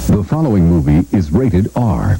The following movie is rated R.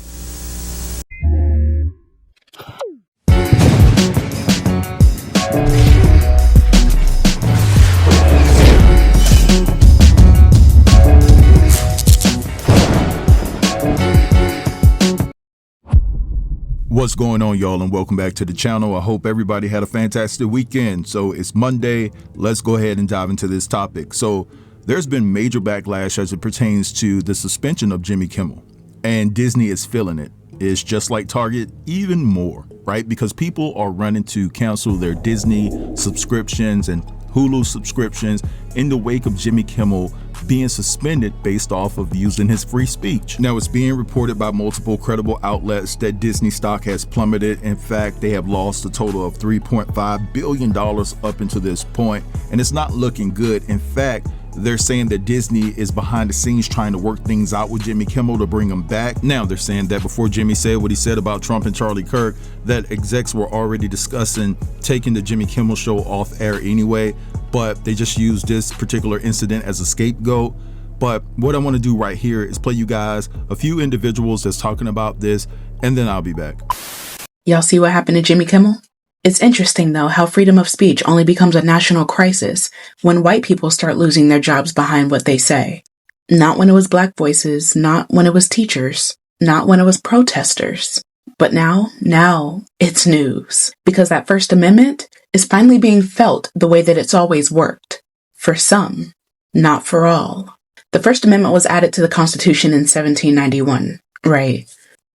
What's going on, y'all, and welcome back to the channel. I hope everybody had a fantastic weekend. So it's Monday. Let's go ahead and dive into this topic. So there's been major backlash as it pertains to the suspension of Jimmy Kimmel, and Disney is feeling it. It's just like Target, even more, right? Because people are running to cancel their Disney subscriptions and Hulu subscriptions in the wake of Jimmy Kimmel being suspended based off of using his free speech. Now, it's being reported by multiple credible outlets that Disney stock has plummeted. In fact, they have lost a total of $3.5 billion up until this point, and it's not looking good. In fact, they're saying that Disney is behind the scenes trying to work things out with Jimmy Kimmel to bring him back. Now, they're saying that before Jimmy said what he said about Trump and Charlie Kirk, that execs were already discussing taking the Jimmy Kimmel show off air anyway, but they just used this particular incident as a scapegoat. But what I want to do right here is play you guys a few individuals that's talking about this, and then I'll be back. Y'all see what happened to Jimmy Kimmel? It's interesting, though, how freedom of speech only becomes a national crisis when white people start losing their jobs behind what they say. Not when it was black voices, not when it was teachers, not when it was protesters. But now it's news. Because that First Amendment is finally being felt the way that it's always worked. For some, not for all. The First Amendment was added to the Constitution in 1791, right?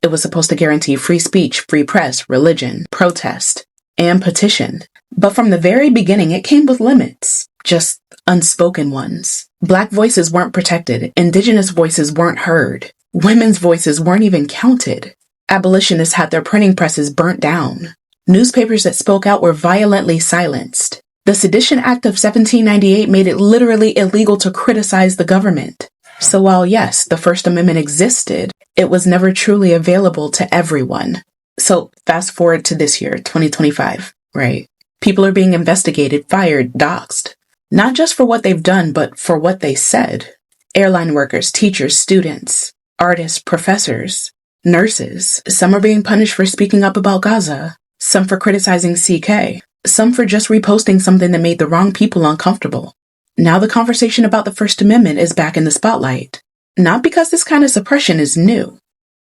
It was supposed to guarantee free speech, free press, religion, protest, and petition. But from the very beginning, it came with limits, just unspoken ones. Black voices weren't protected. Indigenous voices weren't heard. Women's voices weren't even counted. Abolitionists had their printing presses burnt down. Newspapers that spoke out were violently silenced. The Sedition Act of 1798 made it literally illegal to criticize the government. So while yes, the First Amendment existed, it was never truly available to everyone. So fast forward to this year, 2025, right? People are being investigated, fired, doxxed. Not just for what they've done, but for what they said. Airline workers, teachers, students, artists, professors, nurses. Some are being punished for speaking up about Gaza. Some for criticizing CK. Some for just reposting something that made the wrong people uncomfortable. Now the conversation about the First Amendment is back in the spotlight. Not because this kind of suppression is new,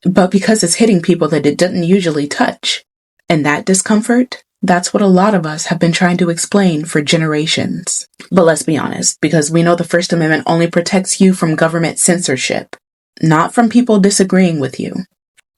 but because it's hitting people that it didn't usually touch. And that discomfort, that's what a lot of us have been trying to explain for generations. But let's be honest, because we know the First Amendment only protects you from government censorship, not from people disagreeing with you.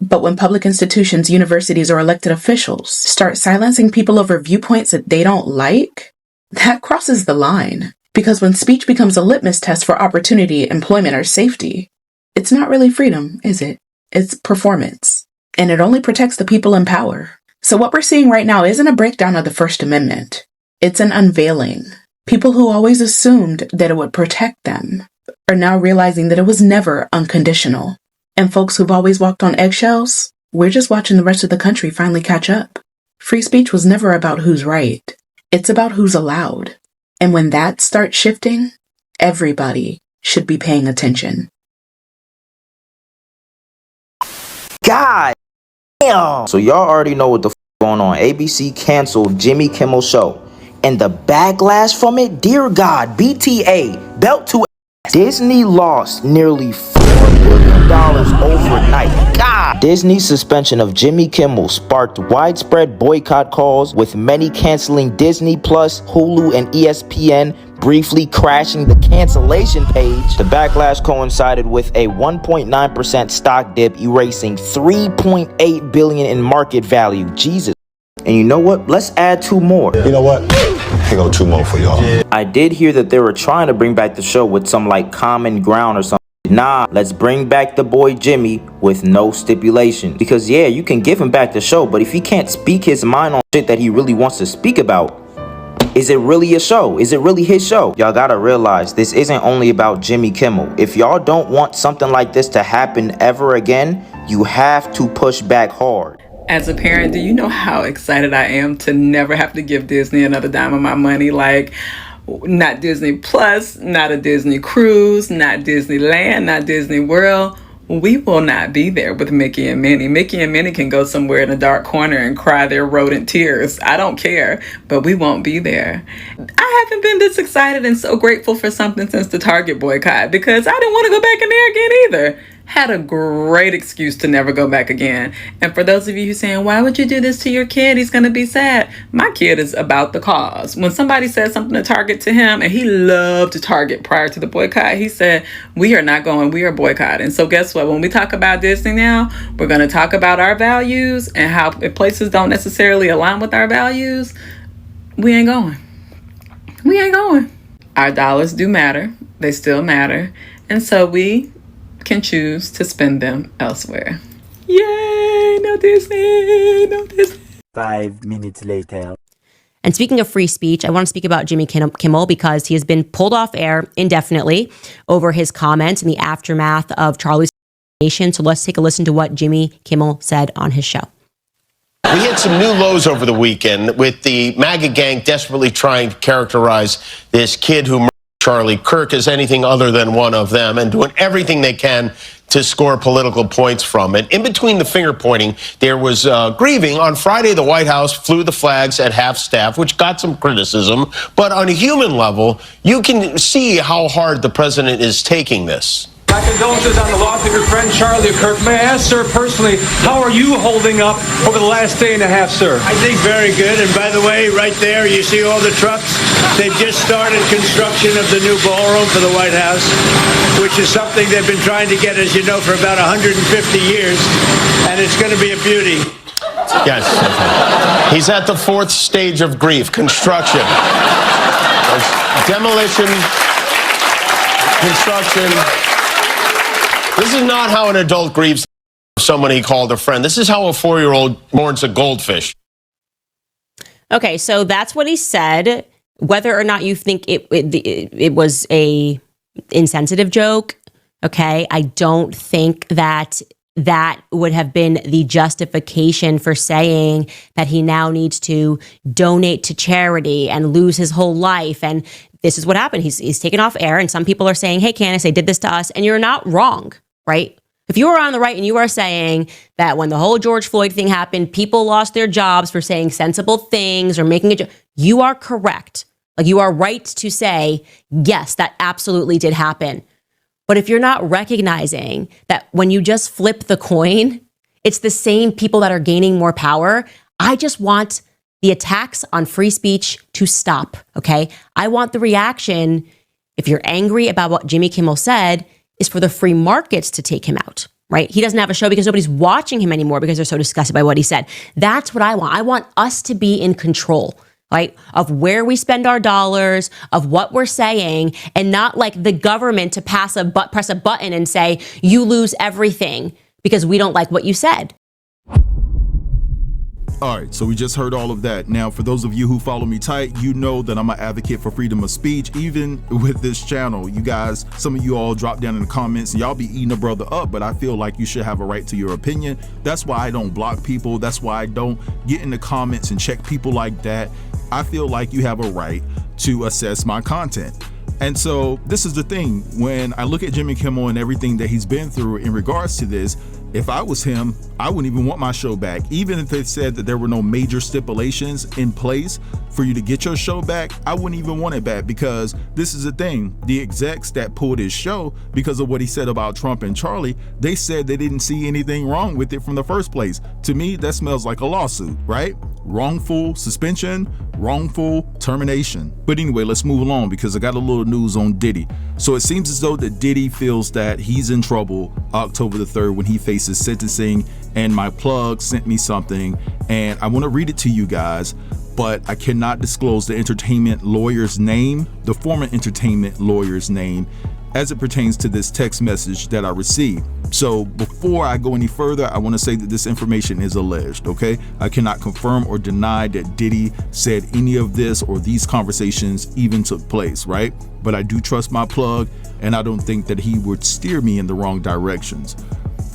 But when public institutions, universities, or elected officials start silencing people over viewpoints that they don't like, that crosses the line. Because when speech becomes a litmus test for opportunity, employment, or safety, it's not really freedom, is it? It's performance. And it only protects the people in power. So what we're seeing right now isn't a breakdown of the First Amendment. It's an unveiling. People who always assumed that it would protect them are now realizing that it was never unconditional. And folks who've always walked on eggshells, we're just watching the rest of the country finally catch up. Free speech was never about who's right. It's about who's allowed. And when that starts shifting, everybody should be paying attention. God damn. So y'all already know what the going on. ABC canceled Jimmy Kimmel show. And the backlash from it, dear God, BTA, belt to ass. Disney lost nearly $4 billion overnight. God. Disney's suspension of Jimmy Kimmel sparked widespread boycott calls, with many canceling Disney Plus, Hulu, and ESPN, briefly crashing the cancellation page. The backlash coincided with a 1.9% stock dip, erasing $3.8 billion in market value. Jesus. And you know what? Let's add two more. You know what? Here go two more for y'all. I did hear that they were trying to bring back the show with some like common ground or something. Nah, let's bring back the boy Jimmy with no stipulation. Because yeah, you can give him back the show, but if he can't speak his mind on shit that he really wants to speak about, is it really a show? Is it really his show? Y'all gotta realize this isn't only about Jimmy Kimmel. If y'all don't want something like this to happen ever again, you have to push back hard. As a parent, do you know how excited I am to never have to give Disney another dime of my money? Like, not Disney Plus, not a Disney cruise, not Disneyland, not Disney World. We will not be there with Mickey and Minnie. Mickey and Minnie can go somewhere in a dark corner and cry their rodent tears. I don't care, but we won't be there. I haven't been this excited and so grateful for something since the Target boycott, because I didn't want to go back in there again either. Had a great excuse to never go back again. And for those of you who are saying, why would you do this to your kid? He's going to be sad. My kid is about the cause. When somebody said something to Target to him, and he loved Target prior to the boycott, he said, we are not going, we are boycotting. So guess what? When we talk about Disney now, we're going to talk about our values and how if places don't necessarily align with our values, we ain't going. We ain't going. Our dollars do matter. They still matter. And so we can choose to spend them elsewhere. Yay! No Disney! No Disney! 5 minutes later. And speaking of free speech, I want to speak about Jimmy Kimmel because he has been pulled off air indefinitely over his comments in the aftermath of Charlie's assassination. So let's take a listen to what Jimmy Kimmel said on his show. We hit some new lows over the weekend with the MAGA gang desperately trying to characterize this kid who murdered Charlie Kirk as anything other than one of them and doing everything they can to score political points from it. In between the finger pointing, there was grieving. On Friday, the White House flew the flags at half staff, which got some criticism. But on a human level, you can see how hard the president is taking this. My condolences on the loss of your friend Charlie Kirk. May I ask, sir, personally, how are you holding up over the last day and a half, sir? I think very good. And by the way, right there, you see all the trucks? They've just started construction of the new ballroom for the White House, which is something they've been trying to get, as you know, for about 150 years. And it's going to be a beauty. Yes. He's at the fourth stage of grief, construction. Demolition, construction. This is not how an adult grieves someone he called a friend. This is how a 4-year-old mourns a goldfish. Okay, so that's what he said. Whether or not you think it was a insensitive joke, okay, I don't think that would have been the justification for saying that he now needs to donate to charity and lose his whole life. And this is what happened. He's taken off air, and some people are saying, hey, Candace, they did this to us, and you're not wrong. Right? If you are on the right and you are saying that when the whole George Floyd thing happened, people lost their jobs for saying sensible things or making a joke, you are correct. Like, you are right to say, yes, that absolutely did happen. But if you're not recognizing that when you just flip the coin, it's the same people that are gaining more power, I just want the attacks on free speech to stop, okay? I want the reaction, if you're angry about what Jimmy Kimmel said, is for the free markets to take him out, right? He doesn't have a show because nobody's watching him anymore because they're so disgusted by what he said. That's what I want. I want us to be in control, right? Of where we spend our dollars, of what we're saying, and not like the government to press a button and say, you lose everything because we don't like what you said. All right, so we just heard all of that. Now, for those of you who follow me tight, you know that I'm an advocate for freedom of speech, even with this channel. You guys, some of you all drop down in the comments and y'all be eating a brother up, but I feel like you should have a right to your opinion. That's why I don't block people. That's why I don't get in the comments and check people like that. I feel like you have a right to assess my content. And so this is the thing, when I look at Jimmy Kimmel and everything that he's been through in regards to this, if I was him, I wouldn't even want my show back. Even if it said that there were no major stipulations in place for you to get your show back, I wouldn't even want it back, because this is the thing. The execs that pulled his show because of what he said about Trump and Charlie, they said they didn't see anything wrong with it from the first place. To me, that smells like a lawsuit, right? Wrongful suspension, wrongful termination. But anyway, let's move along because I got a little news on Diddy. So it seems as though that Diddy feels that he's in trouble October the 3rd when he faces sentencing, and my plug sent me something and I want to read it to you guys, but I cannot disclose the entertainment lawyer's name, the former entertainment lawyer's name, as it pertains to this text message that I received. So before I go any further, I want to say that this information is alleged, okay? I cannot confirm or deny that Diddy said any of this or these conversations even took place, right? But I do trust my plug, and I don't think that he would steer me in the wrong directions.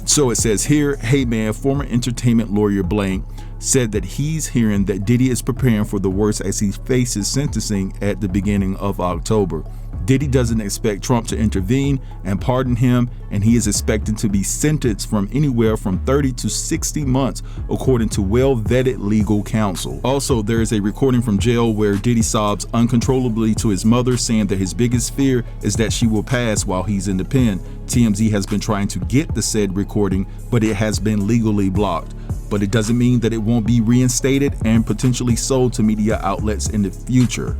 So it says here, hey man, former entertainment lawyer blank said that he's hearing that Diddy is preparing for the worst as he faces sentencing at the beginning of October. Diddy doesn't expect Trump to intervene and pardon him, and he is expected to be sentenced from anywhere from 30 to 60 months, according to well-vetted legal counsel. Also, there is a recording from jail where Diddy sobs uncontrollably to his mother, saying that his biggest fear is that she will pass while he's in the pen. TMZ has been trying to get the said recording, but it has been legally blocked. But it doesn't mean that it won't be reinstated and potentially sold to media outlets in the future.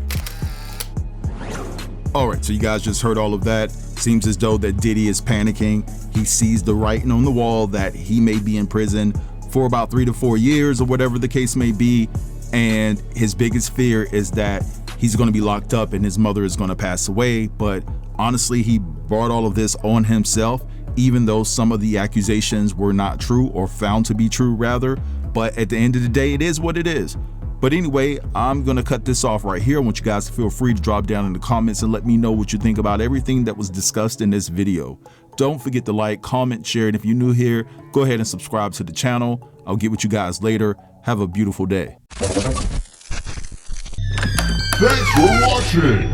All right, so you guys just heard all of that. Seems as though that Diddy is panicking. He sees the writing on the wall that he may be in prison for about 3 to 4 years or whatever the case may be. And his biggest fear is that he's going to be locked up and his mother is going to pass away. But honestly, he brought all of this on himself, even though some of the accusations were not true, or found to be true rather. But at the end of the day, it is what it is. But anyway, I'm going to cut this off right here. I want you guys to feel free to drop down in the comments and let me know what you think about everything that was discussed in this video. Don't forget to like, comment, share, and if you're new here, go ahead and subscribe to the channel. I'll get with you guys later. Have a beautiful day. Thanks for watching.